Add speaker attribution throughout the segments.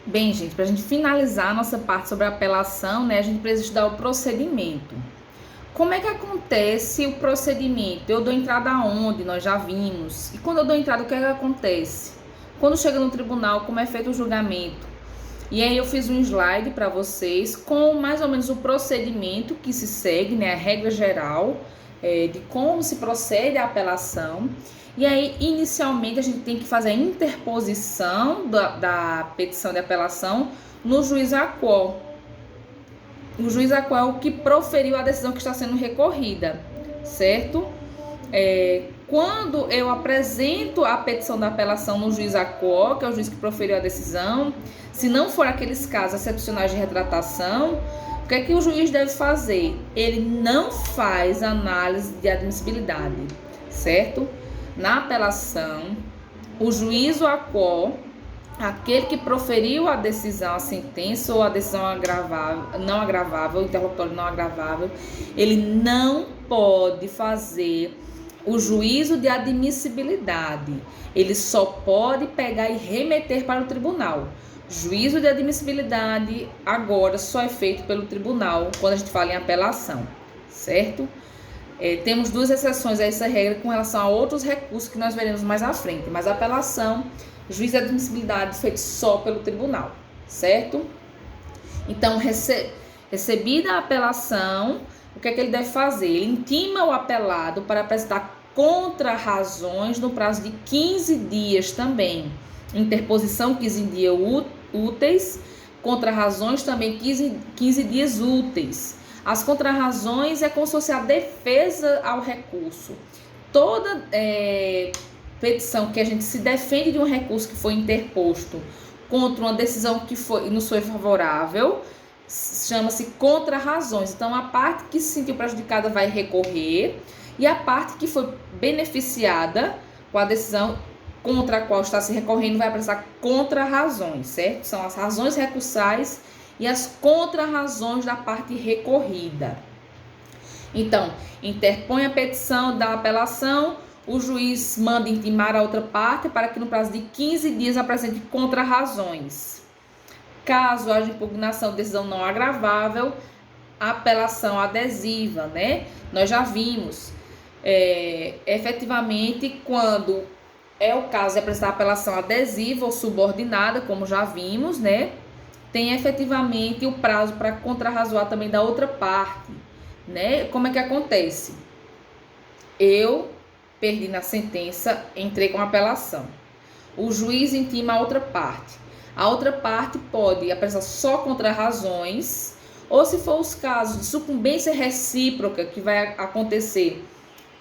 Speaker 1: Bem, gente, para a gente finalizar a nossa parte sobre a apelação, né, a gente precisa estudar o procedimento. Como é que acontece o procedimento? Eu dou entrada aonde? Nós já vimos. E quando eu dou entrada, o que é que acontece? Quando chega no tribunal, como é feito o julgamento? E aí eu fiz um slide para vocês com mais ou menos o procedimento que se segue, né, a regra geral de como se procede a apelação. E aí, inicialmente, a gente tem que fazer a interposição da petição de apelação no juiz aquol. O juiz aquol é o que proferiu a decisão que está sendo recorrida, certo? Quando eu apresento a petição da apelação no juiz aquol, que é o juiz que proferiu a decisão, se não for aqueles casos excepcionais de retratação, o que é que o juiz deve fazer? Ele não faz análise de admissibilidade, certo? Na apelação, o juízo aquol, aquele que proferiu a decisão, a sentença ou a decisão não agravável, o interlocutório não agravável, ele não pode fazer o juízo de admissibilidade. Ele só pode pegar e remeter para o tribunal. Juízo de admissibilidade agora só é feito pelo tribunal quando a gente fala em apelação, certo? Temos duas exceções a essa regra com relação a outros recursos que nós veremos mais à frente, mas a apelação, juízo de admissibilidade feito só pelo tribunal, certo? Então, recebida a apelação, o que é que ele deve fazer? Ele intima o apelado para apresentar contra-razões no prazo de 15 dias também. Interposição 15 dias úteis, contra-razões também 15 dias úteis. As contra-razões é como se fosse a defesa ao recurso. Toda petição que a gente se defende de um recurso que foi interposto contra uma decisão que nos foi favorável, chama-se contra-razões. Então, a parte que se sentiu prejudicada vai recorrer e a parte que foi beneficiada com a decisão contra a qual está se recorrendo vai apresentar contra-razões, certo? São as razões recursais e as contra-razões da parte recorrida. Então, interpõe a petição da apelação, o juiz manda intimar a outra parte para que no prazo de 15 dias apresente contra-razões. Caso haja impugnação de decisão não agravável, apelação adesiva, né? Nós já vimos, efetivamente, quando é o caso de apresentar apelação adesiva ou subordinada, como já vimos, né? Tem efetivamente o prazo para contrarrazoar também da outra parte, né? Como é que acontece? Eu perdi na sentença, entrei com apelação. O juiz intima a outra parte. A outra parte pode apresentar só contrarrazões, ou se for os casos de sucumbência recíproca, que vai acontecer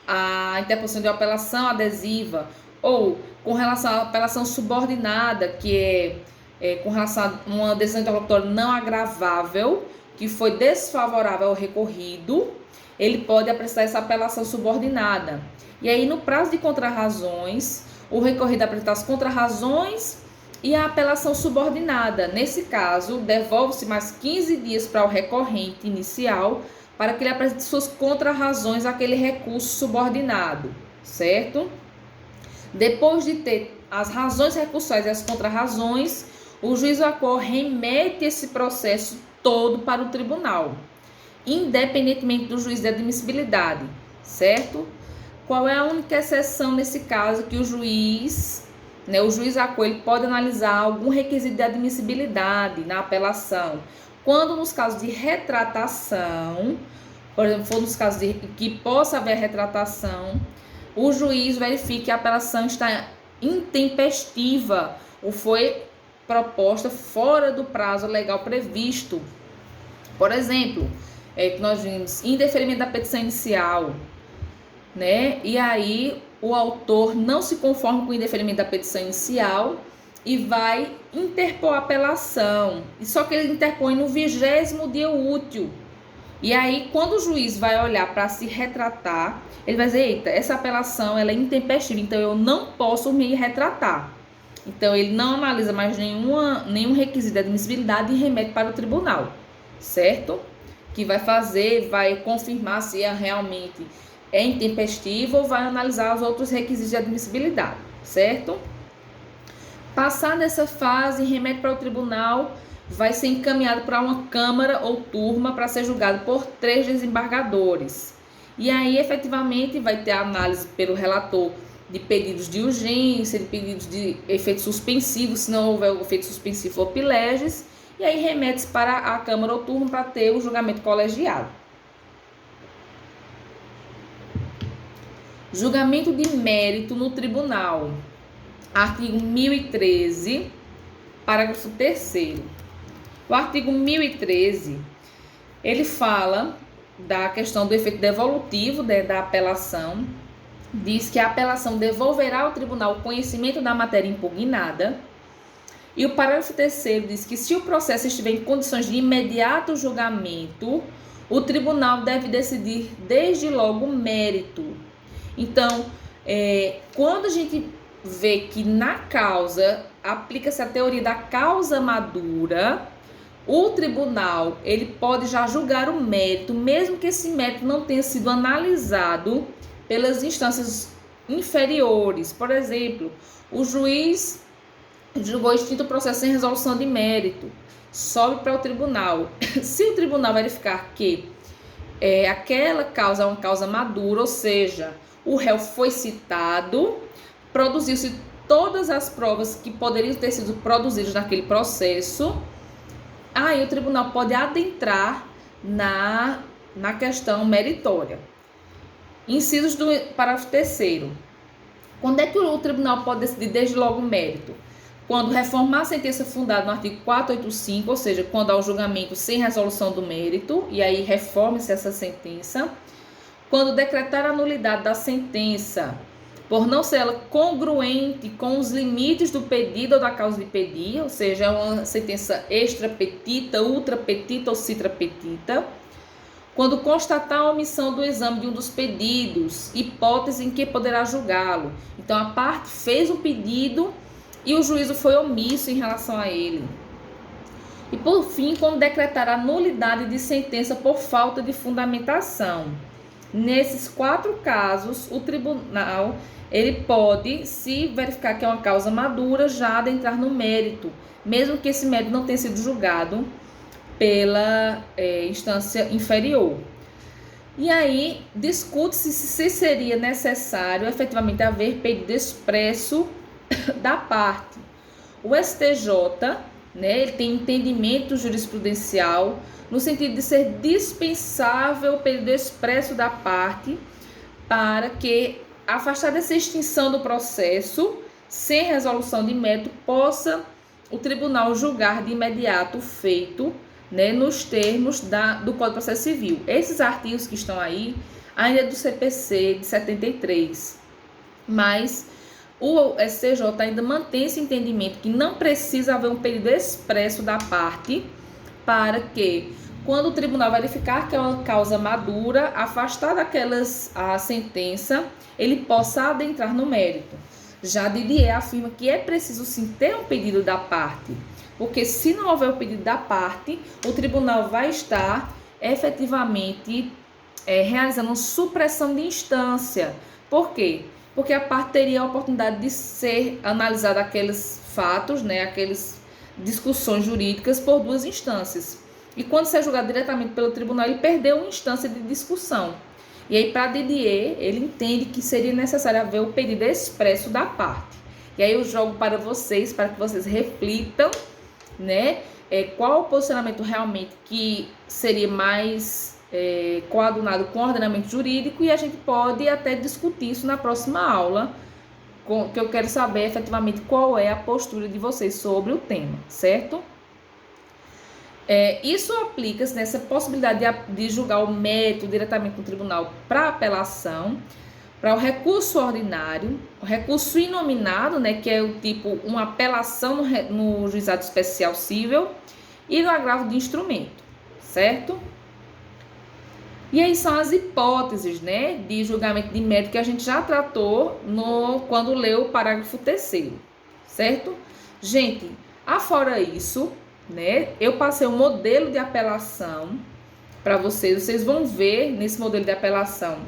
Speaker 1: a interposição de uma apelação adesiva, ou com relação à apelação subordinada, que é com relação a uma decisão interlocutória não agravável, que foi desfavorável ao recorrido, ele pode apresentar essa apelação subordinada. E aí, no prazo de contrarrazões, o recorrido apresenta as contrarrazões e a apelação subordinada. Nesse caso, devolve-se mais 15 dias para o recorrente inicial para que ele apresente suas contrarrazões àquele recurso subordinado, certo? Depois de ter as razões recursais e as contrarrazões, o juiz aquol remete esse processo todo para o tribunal, independentemente do juiz de admissibilidade, certo? Qual é a única exceção nesse caso que o juiz aquol, ele pode analisar algum requisito de admissibilidade na apelação? Quando nos casos de retratação, por exemplo, for nos casos de que possa haver retratação, o juiz verifica que a apelação está intempestiva ou foi proposta fora do prazo legal previsto. Por exemplo, nós vimos indeferimento da petição inicial, né? E aí o autor não se conforma com o indeferimento da petição inicial e vai interpor a apelação. E só que ele interpõe no 20º dia útil. E aí, quando o juiz vai olhar para se retratar, ele vai dizer, eita, essa apelação ela é intempestiva, então eu não posso me retratar. Então, ele não analisa mais nenhum requisito de admissibilidade e remete para o tribunal, certo? Que vai confirmar se realmente é intempestivo ou vai analisar os outros requisitos de admissibilidade, certo? Passar dessa fase, remete para o tribunal, vai ser encaminhado para uma câmara ou turma para ser julgado por 3 desembargadores. E aí, efetivamente, vai ter a análise pelo relator de pedidos de urgência, de pedidos de efeito suspensivo, se não houver o efeito suspensivo ou pileges, e aí remete para a câmara ou turma para ter o julgamento colegiado. Julgamento de mérito no tribunal. Artigo 1013, parágrafo 3º. O artigo 1013, ele fala da questão do efeito devolutivo da apelação. Diz que a apelação devolverá ao tribunal o conhecimento da matéria impugnada. E o parágrafo 3º diz que se o processo estiver em condições de imediato julgamento, o tribunal deve decidir desde logo o mérito. Então, quando a gente vê que na causa aplica-se a teoria da causa madura, o tribunal ele pode já julgar o mérito, mesmo que esse mérito não tenha sido analisado pelas instâncias inferiores. Por exemplo, o juiz julgou extinto o processo sem resolução de mérito, sobe para o tribunal. Se o tribunal verificar que aquela causa é uma causa madura, ou seja, o réu foi citado, produziu-se todas as provas que poderiam ter sido produzidas naquele processo, aí o tribunal pode adentrar na questão meritória. Incisos do parágrafo 3º. Quando é que o tribunal pode decidir desde logo o mérito? Quando reformar a sentença fundada no artigo 485, ou seja, quando há o julgamento sem resolução do mérito, e aí reforme-se essa sentença. Quando decretar a nulidade da sentença, por não ser ela congruente com os limites do pedido ou da causa de pedir, ou seja, é uma sentença extra petita, ultra petita ou citra petita. Quando constatar a omissão do exame de um dos pedidos, hipótese em que poderá julgá-lo. Então, a parte fez o pedido e o juízo foi omisso em relação a ele. E, por fim, quando decretar a nulidade de sentença por falta de fundamentação. Nesses 4 casos, o tribunal ele pode, se verificar que é uma causa madura, já adentrar no mérito, mesmo que esse mérito não tenha sido julgado pela instância inferior. E aí, discute-se se seria necessário efetivamente haver pedido expresso da parte. O STJ, ele tem entendimento jurisprudencial no sentido de ser dispensável o pedido expresso da parte para que, afastada essa extinção do processo, sem resolução de mérito, possa o tribunal julgar de imediato o feito, nos termos do Código de Processo Civil. Esses artigos que estão aí ainda é do CPC de 73, mas o STJ ainda mantém esse entendimento que não precisa haver um pedido expresso da parte para que, quando o tribunal verificar que é uma causa madura, afastar a sentença, ele possa adentrar no mérito. Já Didier afirma que é preciso sim ter um pedido da parte, porque se não houver o pedido da parte, o tribunal vai estar efetivamente realizando uma supressão de instância. Por quê? Porque a parte teria a oportunidade de ser analisada aqueles fatos, aquelas discussões jurídicas por 2 instâncias. E quando ser julgado diretamente pelo tribunal, ele perdeu uma instância de discussão. E aí, para Didier, ele entende que seria necessário haver o pedido expresso da parte. E aí eu jogo para vocês, para que vocês reflitam, qual o posicionamento realmente que seria mais coadunado com o ordenamento jurídico, e a gente pode até discutir isso na próxima aula, que eu quero saber efetivamente qual é a postura de vocês sobre o tema, certo? Isso aplica-se nessa possibilidade de julgar o mérito diretamente no tribunal para apelação, para o recurso ordinário, o recurso inominado, que é o tipo uma apelação no juizado especial cível, e no agravo de instrumento, certo? E aí são as hipóteses, de julgamento de mérito que a gente já tratou quando leu o parágrafo 3º, certo? Gente, afora isso, eu passei um modelo de apelação para vocês. Vocês vão ver nesse modelo de apelação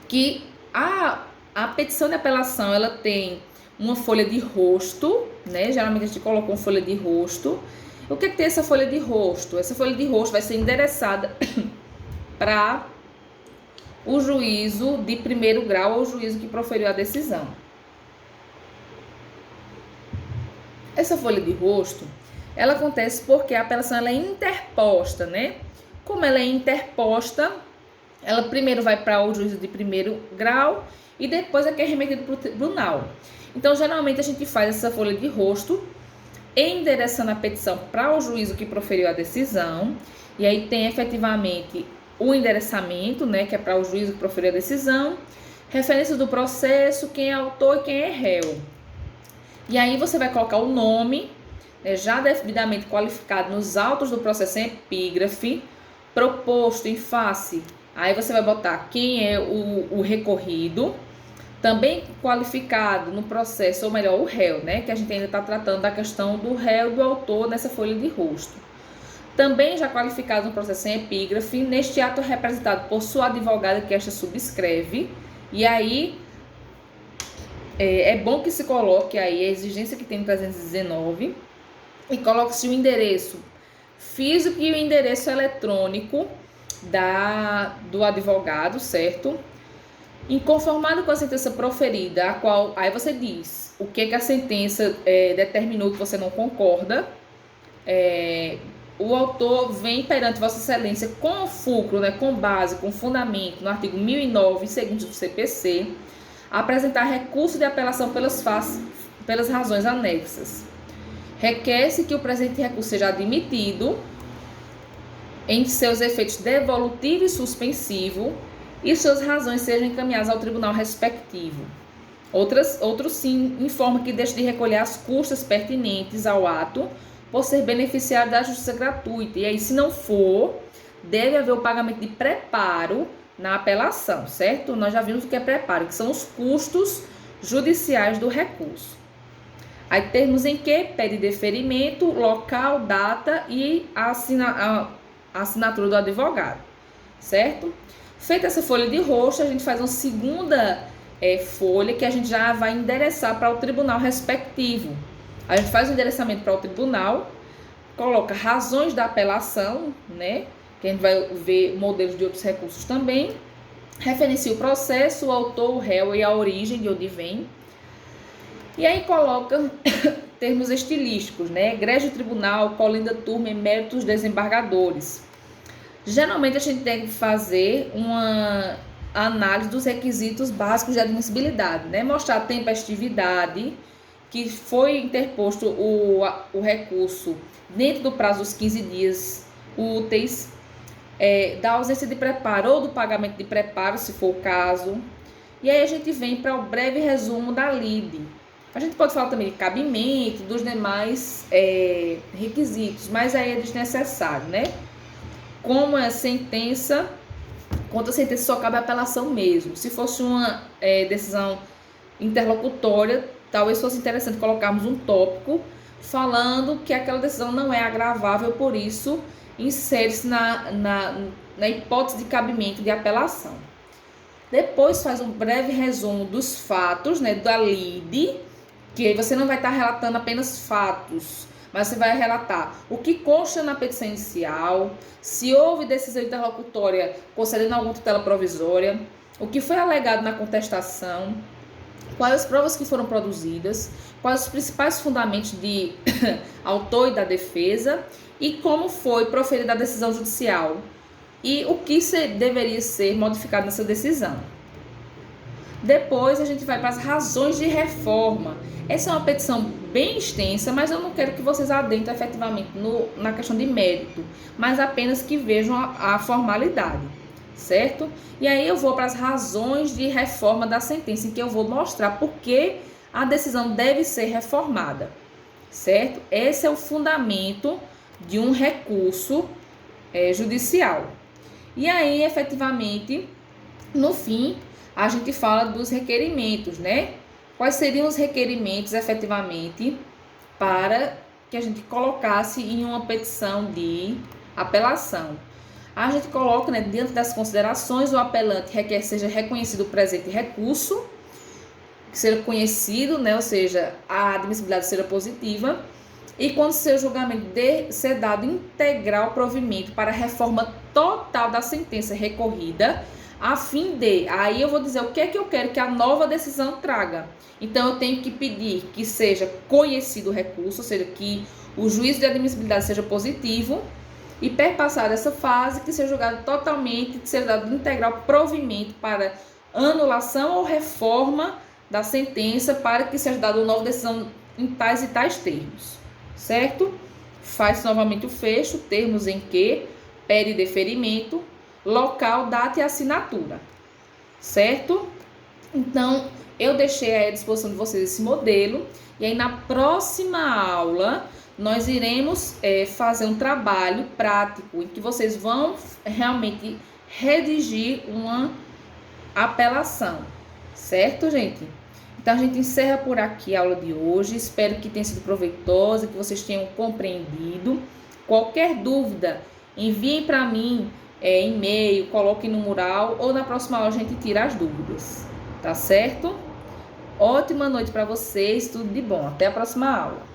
Speaker 1: que a petição de apelação ela tem uma folha de rosto, né? Geralmente a gente coloca uma folha de rosto. O que tem essa folha de rosto? Essa folha de rosto vai ser endereçada para o juízo de primeiro grau ou o juízo que proferiu a decisão. Essa folha de rosto, ela acontece porque a apelação ela é interposta, né? Como ela é interposta, ela primeiro vai para o juízo de primeiro grau e depois é que é remetido para o tribunal. Então, geralmente a gente faz essa folha de rosto endereçando a petição para o juízo que proferiu a decisão, e aí tem efetivamente o endereçamento, né, que é para o juízo que proferiu a decisão, referências do processo, quem é autor e quem é réu. E aí você vai colocar o nome, né, já devidamente qualificado nos autos do processo em epígrafe, proposto em face. Aí você vai botar quem é o recorrido, também qualificado no processo, ou melhor, o réu, né? Que a gente ainda está tratando da questão do réu e do autor nessa folha de rosto. Também já qualificado no processo em epígrafe, neste ato representado por sua advogada que esta subscreve. E aí, é bom que se coloque aí a exigência que tem no 319 e coloque-se o endereço físico e o endereço eletrônico do advogado, certo? Inconformado com a sentença proferida, a qual aí você diz o que a sentença determinou que você não concorda, o autor vem perante Vossa Excelência com fulcro, né, com base, com fundamento no artigo 1009, segundo do CPC, apresentar recurso de apelação pelas razões anexas. Requer-se que o presente recurso seja admitido em seus efeitos devolutivo e suspensivo e suas razões sejam encaminhadas ao tribunal respectivo. Outros sim informa que deixa de recolher as custas pertinentes ao ato por ser beneficiário da justiça gratuita. E aí, se não for, deve haver o pagamento de preparo na apelação, certo? Nós já vimos o que é preparo, que são os custos judiciais do recurso. Aí termos em que pede deferimento, local, data e a assinatura do advogado, certo? Feita essa folha de rosto, a gente faz uma segunda folha que a gente já vai endereçar para o tribunal respectivo. A gente faz o endereçamento para o tribunal, coloca razões da apelação, né? Que a gente vai ver modelos de outros recursos também. Referencia o processo, o autor, o réu e a origem de onde vem. E aí coloca termos estilísticos, né? Egrégio tribunal, colinda turma e méritos desembargadores. Geralmente a gente tem que fazer uma análise dos requisitos básicos de admissibilidade, né? Mostrar a tempestividade, que foi interposto o recurso dentro do prazo dos 15 dias úteis, da ausência de preparo ou do pagamento de preparo, se for o caso. E aí a gente vem para o breve resumo da lide. A gente pode falar também de cabimento, dos demais requisitos, mas aí é desnecessário, né? Como é sentença, contra a sentença só cabe a apelação mesmo. Se fosse uma decisão interlocutória, talvez fosse interessante colocarmos um tópico falando que aquela decisão não é agravável, por isso insere-se na hipótese de cabimento de apelação. Depois faz um breve resumo dos fatos, né, da lide, que aí você não vai estar relatando apenas fatos, mas você vai relatar o que consta na petição inicial, se houve decisão interlocutória concedendo alguma tutela provisória, o que foi alegado na contestação, quais as provas que foram produzidas, quais os principais fundamentos de autor e da defesa e como foi proferida a decisão judicial e o que deveria ser modificado nessa decisão. Depois a gente vai para as razões de reforma. Essa é uma petição bem extensa, mas eu não quero que vocês adentrem efetivamente na questão de mérito, mas apenas que vejam a formalidade, certo? E aí eu vou para as razões de reforma da sentença, em que eu vou mostrar por que a decisão deve ser reformada, certo? Esse é o fundamento de um recurso judicial. E aí, efetivamente, no fim, a gente fala dos requerimentos, né? Quais seriam os requerimentos, efetivamente, para que a gente colocasse em uma petição de apelação? A gente coloca, né, diante das considerações, o apelante requer seja reconhecido o presente recurso, que seja conhecido, né? Ou seja, a admissibilidade seja positiva. E quando seu julgamento de ser dado integral provimento para a reforma total da sentença recorrida, a fim de, aí eu vou dizer o que é que eu quero que a nova decisão traga. Então, eu tenho que pedir que seja conhecido o recurso, ou seja, que o juízo de admissibilidade seja positivo, e perpassar essa fase, que seja julgado totalmente, que seja dado integral provimento para anulação ou reforma da sentença, para que seja dada uma nova decisão em tais e tais termos, certo? Faz novamente o fecho, termos em que pede deferimento, local, data e assinatura, certo? Então, eu deixei à disposição de vocês esse modelo, e aí na próxima aula nós iremos fazer um trabalho prático em que vocês vão realmente redigir uma apelação, certo, gente? Então, a gente encerra por aqui a aula de hoje. Espero que tenha sido proveitosa, que vocês tenham compreendido. Qualquer dúvida, enviem para mim e-mail, coloquem no mural, ou na próxima aula a gente tira as dúvidas, tá certo? Ótima noite para vocês, tudo de bom. Até a próxima aula.